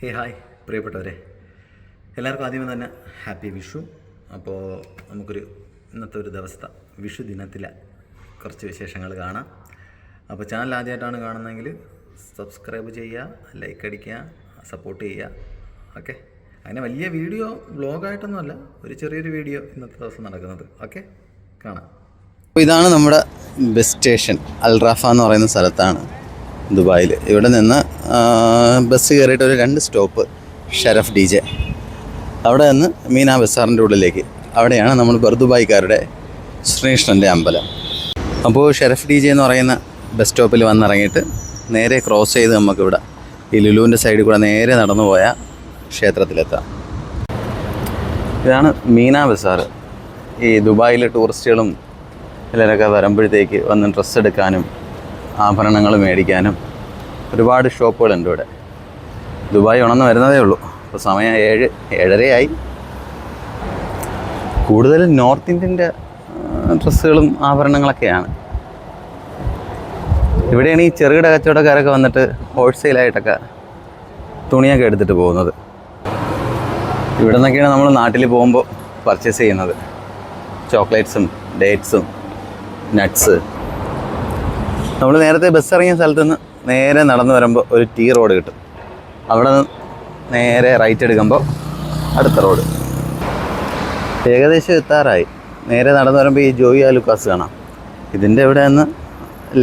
Hi പ്രിയപ്പെട്ടവരെ, എല്ലാവർക്കും ആദ്യമേ തന്നെ ഹാപ്പി വിഷു. അപ്പോൾ നമുക്കൊരു ഇന്നത്തെ ഒരു ദിവസത്തെ വിഷു ദിനത്തിലെ കുറച്ച് വിശേഷങ്ങൾ കാണാം. അപ്പോൾ ചാനൽ ആദ്യമായിട്ടാണ് കാണുന്നതെങ്കിൽ സബ്സ്ക്രൈബ് ചെയ്യുക, ലൈക്ക് അടിക്കുക, സപ്പോർട്ട് ചെയ്യുക. ഓക്കെ, അങ്ങനെ വലിയ വീഡിയോ വ്ളോഗായിട്ടൊന്നുമല്ല, ഒരു ചെറിയൊരു വീഡിയോ ഇന്നത്തെ ദിവസം നടക്കുന്നത്. ഓക്കെ, കാണാം. അപ്പോൾ ഇതാണ് നമ്മുടെ ബസ് സ്റ്റേഷൻ. അൽറാഫ എന്ന് പറയുന്ന സ്ഥലത്താണ് ദുബായിൽ. ഇവിടെ നിന്ന് ബസ് കയറിയിട്ട് ഒരു 2 സ്റ്റോപ്പ് ഷെരഫ് DJ. അവിടെ നിന്ന് മീന ബസാറിൻ്റെ ഉള്ളിലേക്ക്. അവിടെയാണ് നമ്മൾ ബർദുബായിക്കാരുടെ ശ്രീകൃഷ്ണൻ്റെ അമ്പലം. അപ്പോൾ ഷെരഫ് DJ എന്ന് പറയുന്ന ബസ് സ്റ്റോപ്പിൽ വന്നിറങ്ങിയിട്ട് നേരെ ക്രോസ് ചെയ്ത് നമുക്കിവിടെ ഈ ലുലുവിൻ്റെ സൈഡിൽ കൂടെ നേരെ നടന്നു പോയാൽ ക്ഷേത്രത്തിലെത്താം. ഇതാണ് മീന ബസാർ. ഈ ദുബായിലെ ടൂറിസ്റ്റുകളും എല്ലാവരൊക്കെ വരുമ്പോഴത്തേക്ക് വന്ന് ഡ്രസ്സ് എടുക്കാനും ആഭരണങ്ങൾ മേടിക്കാനും ഒരുപാട് ഷോപ്പുകളുണ്ട് ഇവിടെ. ദുബായ് ഉണർന്ന് വരുന്നതേ ഉള്ളൂ. ഇപ്പോൾ സമയം 7:30 കൂടുതലും നോർത്ത് ഇന്ത്യൻ്റെ ഡ്രസ്സുകളും ആഭരണങ്ങളൊക്കെയാണ്. ഇവിടെയാണ് ഈ ചെറുകിട കച്ചവടക്കാരൊക്കെ വന്നിട്ട് ഹോൾസെയിലായിട്ടൊക്കെ തുണിയൊക്കെ എടുത്തിട്ട് പോകുന്നത്. ഇവിടെ നിന്നൊക്കെയാണ് നമ്മൾ നാട്ടിൽ പോകുമ്പോൾ പർച്ചേസ് ചെയ്യുന്നത്. ചോക്ലേറ്റ്സും ഡേറ്റ്സും നട്ട്സ്. നമ്മൾ നേരത്തെ ബസ് ഇറങ്ങിയ സ്ഥലത്ത് നിന്ന് നേരെ നടന്നു വരുമ്പോൾ ഒരു T റോഡ് കിട്ടും. അവിടെ നിന്ന് നേരെ റൈറ്റ് എടുക്കുമ്പോൾ അടുത്ത റോഡ്. ഏകദേശം എത്താറായി. നേരെ നടന്നു വരുമ്പോൾ ഈ ജോയി ആലുക്കാസ് കാണാം. ഇതിൻ്റെ ഇവിടെ നിന്ന്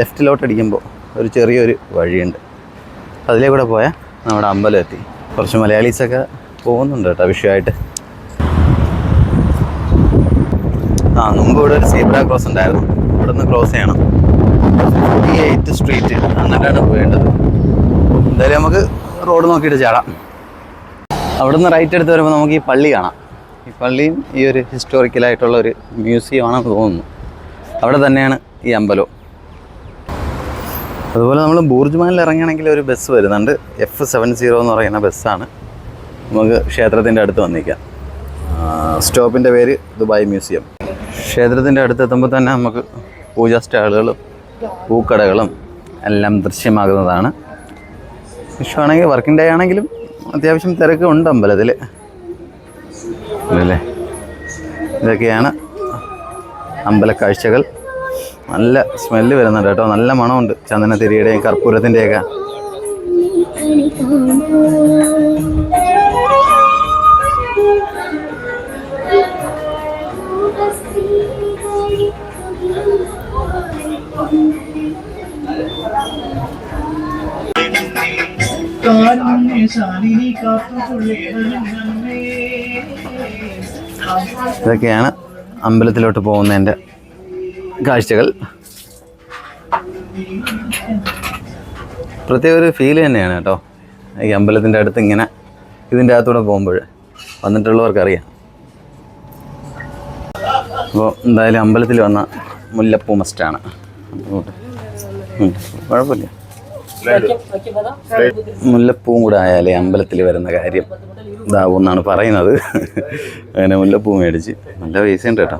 ലെഫ്റ്റിലോട്ട് അടിക്കുമ്പോൾ ഒരു ചെറിയൊരു വഴിയുണ്ട്. അതിലേ കൂടെ പോയാൽ നമ്മുടെ അമ്പലം എത്തി. കുറച്ച് മലയാളീസൊക്കെ പോകുന്നുണ്ട് കേട്ടോ വിഷയമായിട്ട്. മുമ്പ് ഇവിടെ ഒരു സീബ്ര ക്രോസ് ഉണ്ടായിരുന്നു. ഇവിടെ നിന്ന് ക്രോസ് ചെയ്യണം. ഈ 8th സ്ട്രീറ്റ് എന്നിട്ടാണ് പോകേണ്ടത്. എന്തായാലും നമുക്ക് റോഡ് നോക്കിയിട്ട് ചാടാം. അവിടെ നിന്ന് റൈറ്റ് എടുത്ത് വരുമ്പോൾ നമുക്ക് ഈ പള്ളി കാണാം. ഈ പള്ളിയും ഈ ഒരു ഹിസ്റ്റോറിക്കലായിട്ടുള്ള ഒരു മ്യൂസിയം ആണെന്ന് തോന്നുന്നു. അവിടെ തന്നെയാണ് ഈ അമ്പലവും. അതുപോലെ നമ്മൾ ബൂർജ്മാനിൽ ഇറങ്ങുകയാണെങ്കിൽ ഒരു ബസ് വരുന്നുണ്ട്. F70 എന്ന് പറയുന്ന ബസ്സാണ്. നമുക്ക് ക്ഷേത്രത്തിൻ്റെ അടുത്ത് വന്നിരിക്കാം. സ്റ്റോപ്പിൻ്റെ പേര് ദുബായ് മ്യൂസിയം. ക്ഷേത്രത്തിൻ്റെ അടുത്തെത്തുമ്പോൾ തന്നെ നമുക്ക് പൂജാ സ്റ്റാളുകളും പൂക്കടകളും എല്ലാം ദൃശ്യമാകുന്നതാണ്. വിഷുവാണെങ്കിൽ വർക്കിംഗ് ഡേ ആണെങ്കിലും അത്യാവശ്യം തിരക്ക് ഉണ്ട് അമ്പലത്തിൽ അല്ലേ. ഇതൊക്കെയാണ് അമ്പലക്കാഴ്ചകൾ. നല്ല സ്മെല്ല് വരുന്നുണ്ട് കേട്ടോ. നല്ല മണമുണ്ട് ചന്ദനത്തിരിയുടെയും കർപ്പൂരത്തിൻ്റെയൊക്കെ. ഇതൊക്കെയാണ് അമ്പലത്തിലോട്ട് പോകുന്നതിൻ്റെ കാഴ്ചകൾ. പ്രത്യേക ഒരു ഫീൽ തന്നെയാണ് കേട്ടോ ഈ അമ്പലത്തിൻ്റെ അടുത്ത് ഇങ്ങനെ ഇതിൻ്റെ അകത്തൂടെ പോകുമ്പോൾ. വന്നിട്ടുള്ളവർക്കറിയാം. അപ്പോൾ എന്തായാലും അമ്പലത്തിൽ വന്ന മുല്ലപ്പൂ മസ്റ്റാണ്. കുഴപ്പമില്ല, മുല്ലപ്പൂവും കൂടെ ആയാലേ അമ്പലത്തിൽ വരുന്ന കാര്യം ഇതാവും എന്നാണ് പറയുന്നത്. അങ്ങനെ മുല്ലപ്പൂ മേടിച്ച് നല്ല പൈസയുണ്ട് കേട്ടോ.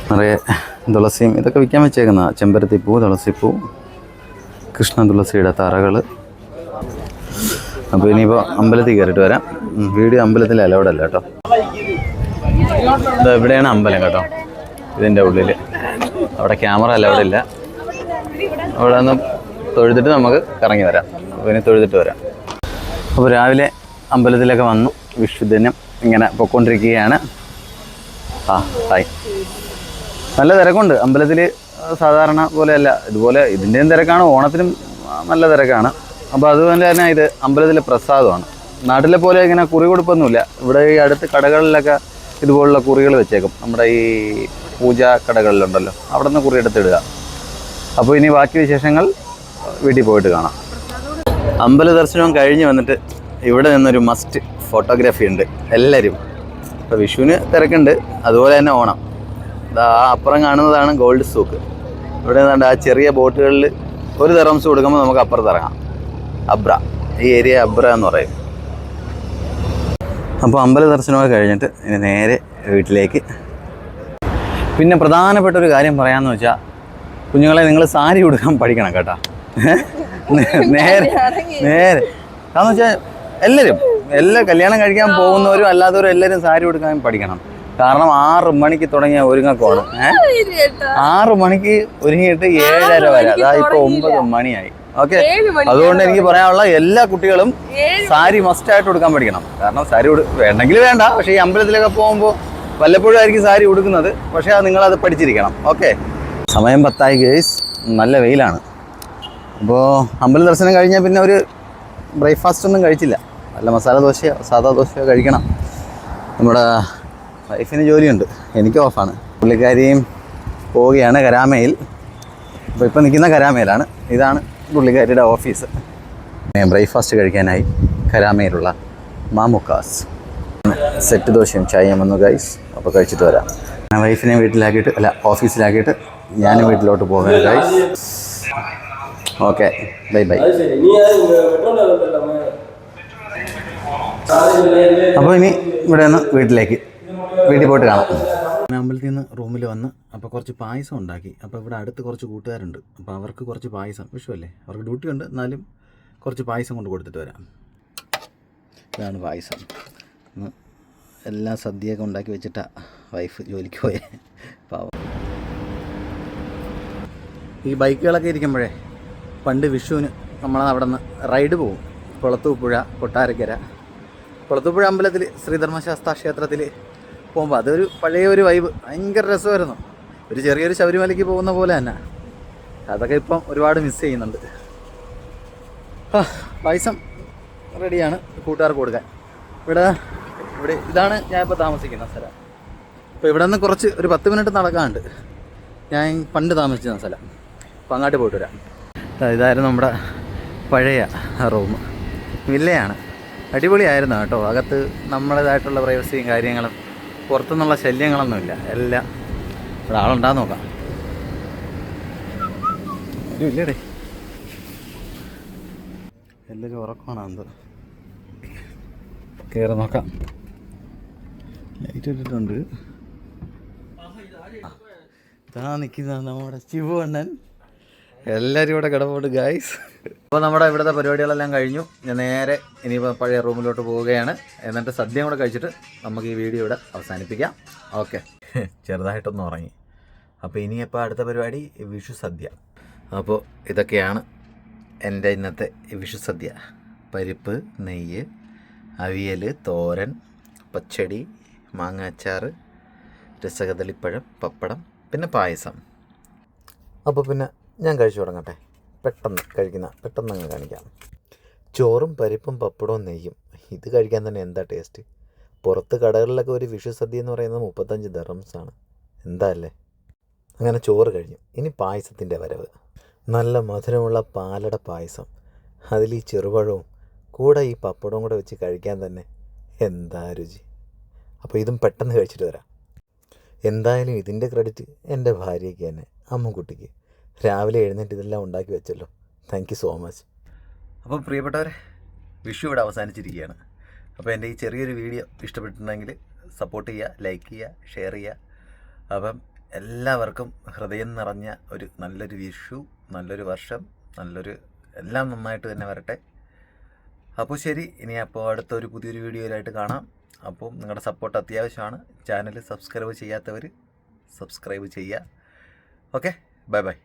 നിറയെ തുളസിയും ഇതൊക്കെ വിൽക്കാൻ വെച്ചേക്കുന്ന ചെമ്പരത്തിപ്പൂ, തുളസിപ്പൂ, കൃഷ്ണ തുളസിയുടെ തറകൾ. അപ്പോൾ ഇനിയിപ്പോൾ അമ്പലത്തിൽ കയറിയിട്ട് വരാം. വീഡിയോ അമ്പലത്തിൽ അലൗഡല്ല കേട്ടോ. ഇവിടെയാണ് അമ്പലം കേട്ടോ. ഇതിൻ്റെ ഉള്ളിൽ അവിടെ ക്യാമറ അലൗഡില്ല. അവിടെ നിന്ന് തൊഴുതിട്ട് നമുക്ക് കറങ്ങി വരാം. അപ്പോൾ ഇനി തൊഴുതിട്ട് വരാം. അപ്പോൾ രാവിലെ അമ്പലത്തിലൊക്കെ വന്നു. വിഷുദിനം ഇങ്ങനെ പൊയ്ക്കൊണ്ടിരിക്കുകയാണ്. ഹായ്. നല്ല തിരക്കുണ്ട് അമ്പലത്തിൽ. സാധാരണ പോലെയല്ല, ഇതുപോലെ ഇതിൻ്റെയും തിരക്കാണ്. ഓണത്തിനും നല്ല തിരക്കാണ്. അപ്പോൾ അതുപോലെ തന്നെ ഇത് അമ്പലത്തിലെ പ്രസാദമാണ്. നാട്ടിലെ പോലെ ഇങ്ങനെ കുറി കൊടുപ്പൊന്നുമില്ല. ഇവിടെ ഈ അടുത്ത് കടകളിലൊക്കെ ഇതുപോലുള്ള കുറികൾ വെച്ചേക്കും. നമ്മുടെ ഈ പൂജാ കടകളിലുണ്ടല്ലോ, അവിടെ നിന്ന് കുറി എടുത്തിടുക. അപ്പോൾ ഇനി ബാക്കി വിശേഷങ്ങൾ വീട്ടിൽ പോയിട്ട് കാണാം. അമ്പല ദർശനവും കഴിഞ്ഞ് വന്നിട്ട് ഇവിടെ നിന്നൊരു മസ്റ്റ് ഫോട്ടോഗ്രാഫി ഉണ്ട് എല്ലാവരും. ഇപ്പോൾ വിഷുവിന് തിരക്കുണ്ട്, അതുപോലെ തന്നെ ഓണം. ആ അപ്പുറം കാണുന്നതാണ് ഗോൾഡ് സൂക്ക്. ഇവിടെ നിന്നുണ്ട് ആ ചെറിയ ബോട്ടുകളിൽ ഒരു ദിർഹംസ് കൊടുക്കുമ്പോൾ നമുക്ക് അപ്പുറത്ത് ഇറങ്ങാം. അബ്ര, ഈ ഏരിയ അബ്ര എന്ന് പറയും. അപ്പോൾ അമ്പല ദർശനമൊക്കെ കഴിഞ്ഞിട്ട് ഇനി നേരെ വീട്ടിലേക്ക്. പിന്നെ പ്രധാനപ്പെട്ട ഒരു കാര്യം പറയാമെന്ന് വെച്ചാൽ, കുഞ്ഞുങ്ങളെ നിങ്ങൾ സാരി ഉടുക്കാൻ പഠിക്കണം കേട്ടോ. നേരെ നേരെ കാരണം വെച്ചാൽ എല്ലാ കല്യാണം കഴിക്കാൻ പോകുന്നവരും അല്ലാത്തവരും എല്ലാവരും സാരി ഉടുക്കാൻ പഠിക്കണം. കാരണം 6 മണിക്ക് തുടങ്ങിയ ഒരുങ്ങക്കോണ്. 6 മണിക്ക് ഒരുങ്ങിയിട്ട് 7:30 വരെ, അതായത് ഇപ്പോൾ 9 മണിയായി. ഓക്കെ, അതുകൊണ്ട് എനിക്ക് പറയാനുള്ള എല്ലാ കുട്ടികളും സാരി മസ്റ്റായിട്ട് ഉടുക്കാൻ പഠിക്കണം. കാരണം സാരി വേണ്ടെങ്കിൽ വേണ്ട, പക്ഷേ ഈ അമ്പലത്തിലൊക്കെ പോകുമ്പോൾ വല്ലപ്പോഴും ആയിരിക്കും സാരി ഉടുക്കുന്നത്. പക്ഷേ നിങ്ങളത് പഠിച്ചിരിക്കണം. ഓക്കെ, സമയം 10 ഗേസ്, നല്ല വെയിലാണ്. അപ്പോൾ അമ്പല ദർശനം കഴിഞ്ഞാൽ പിന്നെ ഒരു ബ്രേക്ക്ഫാസ്റ്റ് ഒന്നും കഴിച്ചില്ല. നല്ല മസാല ദോശയോ സാദാ ദോശയോ കഴിക്കണം. നമ്മുടെ വൈഫിന് ജോലിയുണ്ട്, എനിക്ക് ഓഫാണ്. പുള്ളിക്കാരിയും പോവുകയാണ് കരാമയിൽ. അപ്പോൾ ഇപ്പോൾ നിൽക്കുന്ന കരാമയിലാണ്. ഇതാണ് പുള്ളിക്കാരിയുടെ ഓഫീസ്. ബ്രേക്ക്ഫാസ്റ്റ് കഴിക്കാനായി കരാമയിലുള്ള മാമുക്കാസ് സെറ്റ് ദോശയും ചായയും വന്നു ഗൈസ്. അപ്പോൾ കഴിച്ചിട്ട് വരാം. ഞാൻ വൈഫിനെ ഓഫീസിലാക്കിയിട്ട് ഞാനും വീട്ടിലോട്ട് പോകാൻ ഗൈസ്. Okay, bye bye. അപ്പോൾ ഇനി ഇവിടെ നിന്ന് വീട്ടിൽ പോയിട്ട് കാണാം. ഞാൻ അമ്പലത്തിൽ നിന്ന് റൂമിൽ വന്ന് അപ്പോൾ കുറച്ച് പായസം ഉണ്ടാക്കി. അപ്പോൾ ഇവിടെ അടുത്ത് കുറച്ച് കൂട്ടുകാരുണ്ട്. അപ്പോൾ അവർക്ക് കുറച്ച് പായസം, വിഷുവല്ലേ, അവർക്ക് ഡ്യൂട്ടി ഉണ്ട്, എന്നാലും കുറച്ച് പായസം കൊണ്ട് കൊടുത്തിട്ട് വരാം. ഇതാണ് പായസം. എല്ലാം സദ്യയൊക്കെ ഉണ്ടാക്കി വെച്ചിട്ടാണ് വൈഫ് ജോലിക്ക് പോയേ. പാവം. ഈ ബൈക്കുകളൊക്കെ ഇരിക്കുമ്പോഴേ പണ്ട് വിഷുവിന് നമ്മളവിടെ നിന്ന് റൈഡ് പോകും. കുളത്തൂപ്പുഴ, കൊട്ടാരക്കര, കുളത്തൂപ്പുഴ അമ്പലത്തിൽ ശ്രീധർമ്മശാസ്ത്ര ക്ഷേത്രത്തിൽ പോകുമ്പോൾ അതൊരു പഴയ ഒരു വൈബ്, ഭയങ്കര രസമായിരുന്നു. ഒരു ചെറിയൊരു ശബരിമലയ്ക്ക് പോകുന്ന പോലെ തന്നെ. അതൊക്കെ ഇപ്പം ഒരുപാട് മിസ് ചെയ്യുന്നുണ്ട്. പായസം റെഡിയാണ് കൂട്ടുകാർക്ക് കൊടുക്കാൻ. ഇവിടെ ഇതാണ് ഞാൻ ഇപ്പോൾ താമസിക്കുന്ന സ്ഥലം. ഇപ്പോൾ ഇവിടെ നിന്ന് ഒരു 10 മിനിറ്റ് നടക്കാനുണ്ട് ഞാൻ പണ്ട് താമസിച്ചിരുന്ന സ്ഥലം. അപ്പോൾ അങ്ങോട്ട് പോയിട്ട് വരാം. ഇതായിരുന്നു നമ്മുടെ പഴയ റൂം. വില്ലയാണ്, അടിപൊളിയായിരുന്നു കേട്ടോ. അകത്ത് നമ്മുടേതായിട്ടുള്ള പ്രൈവസിയും കാര്യങ്ങളും, പുറത്തുനിന്നുള്ള ശല്യങ്ങളൊന്നുമില്ല. എല്ലാം ഇവിടെ ആളുണ്ടാന്ന് നോക്കാം. ഇല്ലേടേ, എല്ലാവരും ഉറക്കമാണ്. എന്തോ കയറി നോക്കാം. ലൈറ്റ് ഇട്ടിട്ടുണ്ട്. ഇതാ നിൽക്കുന്ന നമ്മുടെ ശിവു അണ്ണൻ. എല്ലാവരും ഇവിടെ കിടപ്പുണ്ട് ഗായ്സ്. അപ്പോൾ നമ്മുടെ ഇവിടുത്തെ പരിപാടികളെല്ലാം കഴിഞ്ഞു. ഞാൻ നേരെ ഇനിയിപ്പോൾ പഴയ റൂമിലോട്ട് പോവുകയാണ്. എന്നിട്ട് സദ്യയും കൂടെ കഴിച്ചിട്ട് നമുക്ക് ഈ വീഡിയോ ഇവിടെ അവസാനിപ്പിക്കാം. ഓക്കെ, ചെറുതായിട്ടൊന്ന് ഉറങ്ങി. അപ്പോൾ ഇനിയിപ്പോൾ അടുത്ത പരിപാടി വിഷു സദ്യ. അപ്പോൾ ഇതൊക്കെയാണ് എൻ്റെ ഇന്നത്തെ വിഷു സദ്യ. പരിപ്പ്, നെയ്യ്, അവിയൽ, തോരൻ, പച്ചടി, മാങ്ങാച്ചാർ, രസകദളിപ്പഴം, പപ്പടം, പിന്നെ പായസം. അപ്പോൾ പിന്നെ ഞാൻ കഴിച്ചു തുടങ്ങട്ടെ. പെട്ടെന്ന് കാണിക്കാം. ചോറും പരിപ്പും പപ്പടവും നെയ്യും. ഇത് കഴിക്കാൻ തന്നെ എന്താ ടേസ്റ്റ്. പുറത്ത് കടകളിലൊക്കെ ഒരു വിഷു സദ്യ എന്ന് പറയുന്നത് 35 ദിർഹംസാണ്. എന്താ അല്ലേ. അങ്ങനെ ചോറ് കഴിഞ്ഞു. ഇനി പായസത്തിൻ്റെ വരവ്. നല്ല മധുരമുള്ള പാലട പായസം. അതിൽ ഈ ചെറുപഴവും കൂടെ ഈ പപ്പടവും കൂടെ വെച്ച് കഴിക്കാൻ തന്നെ എന്താ രുചി. അപ്പോൾ ഇതും പെട്ടെന്ന് കഴിച്ചിട്ട് വരാം. എന്തായാലും ഇതിൻ്റെ ക്രെഡിറ്റ് എൻ്റെ ഭാര്യയ്ക്ക് തന്നെ, അമ്മുക്കുട്ടിക്ക്. രാവിലെ എഴുന്നേറ്റ് ഇതെല്ലാം ഉണ്ടാക്കി വെച്ചല്ലോ. Thank you so much. അപ്പോൾ പ്രിയപ്പെട്ടവരെ, വിഷു ഇവിടെ അവസാനിച്ചിരിക്കുകയാണ്. അപ്പോൾ എൻ്റെ ഈ ചെറിയൊരു വീഡിയോ ഇഷ്ടപ്പെട്ടിട്ടുണ്ടെങ്കിൽ സപ്പോർട്ട് ചെയ്യുക, ലൈക്ക് ചെയ്യുക, ഷെയർ ചെയ്യുക. അപ്പം എല്ലാവർക്കും ഹൃദയം നിറഞ്ഞ ഒരു നല്ലൊരു വിഷു, നല്ലൊരു വർഷം, എല്ലാം നന്നായിട്ട് തന്നെ വരട്ടെ. അപ്പോൾ ശരി, ഇനി അപ്പോൾ അടുത്തൊരു പുതിയൊരു വീഡിയോയിലായിട്ട് കാണാം. അപ്പോൾ നിങ്ങളുടെ സപ്പോർട്ട് അത്യാവശ്യമാണ്. ചാനൽ സബ്സ്ക്രൈബ് ചെയ്യാത്തവർ സബ്സ്ക്രൈബ് ചെയ്യുക. Okay, bye bye.